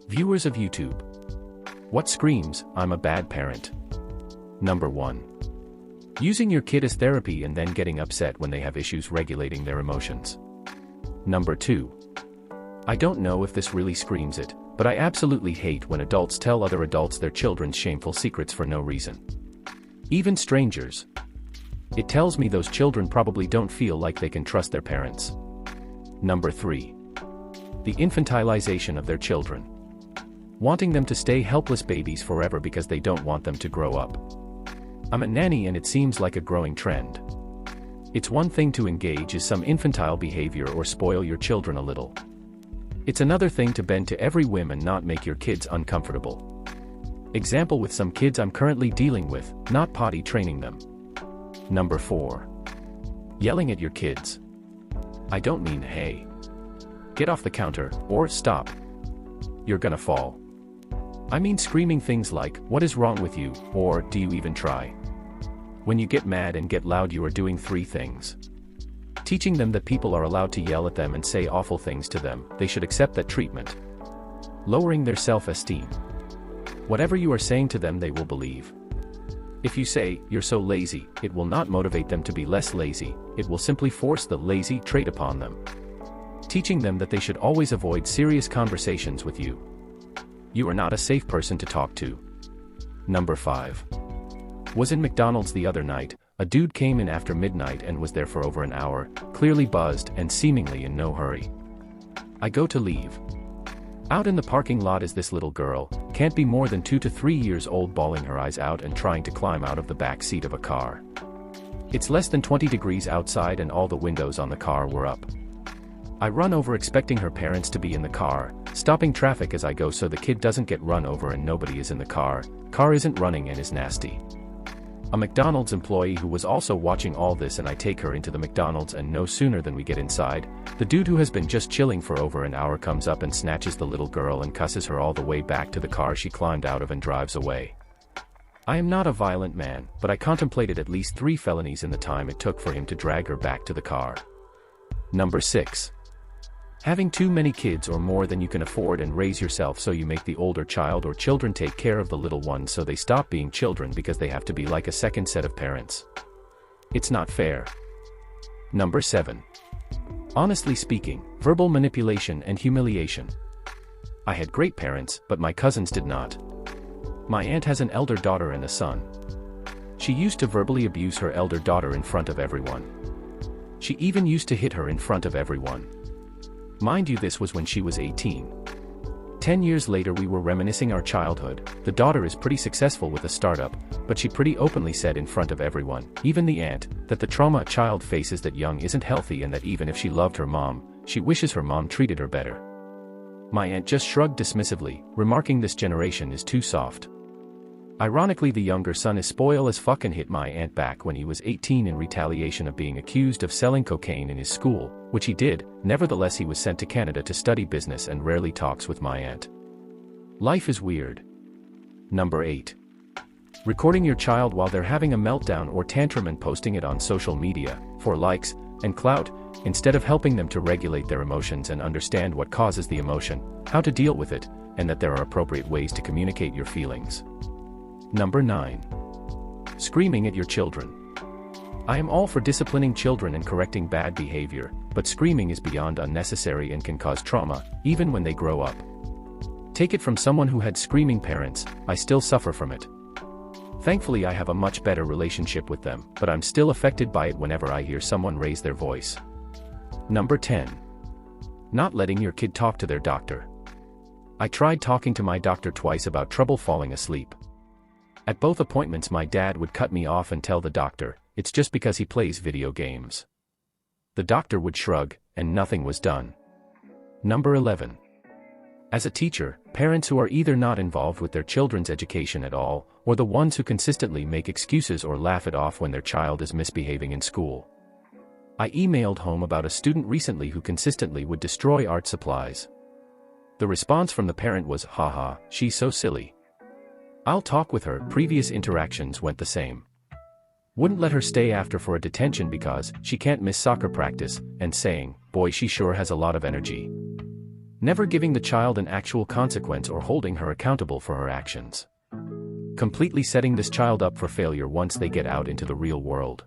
Viewers of YouTube. What screams, "I'm a bad parent"? Number 1. Using your kid as therapy and then getting upset when they have issues regulating their emotions. Number 2. I don't know if this really screams it, but I absolutely hate when adults tell other adults their children's shameful secrets for no reason. Even strangers. It tells me those children probably don't feel like they can trust their parents. Number 3. The infantilization of their children. Wanting them to stay helpless babies forever because they don't want them to grow up. I'm a nanny and it seems like a growing trend. It's one thing to engage in some infantile behavior or spoil your children a little. It's another thing to bend to every whim and not make your kids uncomfortable. Example with some kids I'm currently dealing with, not potty training them. Number 4. Yelling at your kids. I don't mean hey, get off the counter, or stop, you're gonna fall. I mean screaming things like, what is wrong with you, or do you even try? When you get mad and get loud, you are doing 3 things. Teaching them that people are allowed to yell at them and say awful things to them, they should accept that treatment. Lowering their self-esteem. Whatever you are saying to them they will believe. If you say, you're so lazy, it will not motivate them to be less lazy, it will simply force the lazy trait upon them. Teaching them that they should always avoid serious conversations with you. You are not a safe person to talk to. Number 5. Was in McDonald's the other night, a dude came in after midnight and was there for over an hour, clearly buzzed and seemingly in no hurry. I go to leave. Out in the parking lot is this little girl, can't be more than 2 to 3 years old, bawling her eyes out and trying to climb out of the back seat of a car. It's less than 20 degrees outside and all the windows on the car were up. I run over expecting her parents to be in the car, stopping traffic as I go so the kid doesn't get run over and nobody is in the car. Car isn't running and is nasty. A McDonald's employee who was also watching all this, and I take her into the McDonald's, and no sooner than we get inside, the dude who has been just chilling for over an hour comes up and snatches the little girl and cusses her all the way back to the car she climbed out of and drives away. I am not a violent man, but I contemplated at least 3 felonies in the time it took for him to drag her back to the car. Number 6. Having too many kids or more than you can afford and raise yourself, so you make the older child or children take care of the little ones so they stop being children because they have to be like a second set of parents. It's not fair. Number 7. Honestly speaking, verbal manipulation and humiliation. I had great parents, but my cousins did not. My aunt has an elder daughter and a son. She used to verbally abuse her elder daughter in front of everyone. She even used to hit her in front of everyone. Mind you, this was when she was 18. 10 years later we were reminiscing our childhood. The daughter is pretty successful with a startup, but she pretty openly said in front of everyone, even the aunt, that the trauma a child faces that young isn't healthy, and that even if she loved her mom, she wishes her mom treated her better. My aunt just shrugged dismissively, remarking this generation is too soft. Ironically, the younger son is spoiled as fuck and hit my aunt back when he was 18 in retaliation of being accused of selling cocaine in his school, which he did. Nevertheless, he was sent to Canada to study business and rarely talks with my aunt. Life is weird. Number 8. Recording your child while they're having a meltdown or tantrum and posting it on social media, for likes and clout, instead of helping them to regulate their emotions and understand what causes the emotion, how to deal with it, and that there are appropriate ways to communicate your feelings. Number 9. Screaming at your children. I am all for disciplining children and correcting bad behavior, but screaming is beyond unnecessary and can cause trauma, even when they grow up. Take it from someone who had screaming parents, I still suffer from it. Thankfully I have a much better relationship with them, but I'm still affected by it whenever I hear someone raise their voice. Number 10. Not letting your kid talk to their doctor. I tried talking to my doctor twice about trouble falling asleep. At both appointments my dad would cut me off and tell the doctor, it's just because he plays video games. The doctor would shrug, and nothing was done. Number 11. As a teacher, parents who are either not involved with their children's education at all, or the ones who consistently make excuses or laugh it off when their child is misbehaving in school. I emailed home about a student recently who consistently would destroy art supplies. The response from the parent was, haha, she's so silly. I'll talk with her. Previous interactions went the same. Wouldn't let her stay after for a detention because she can't miss soccer practice, and saying, boy, she sure has a lot of energy. Never giving the child an actual consequence or holding her accountable for her actions. Completely setting this child up for failure once they get out into the real world.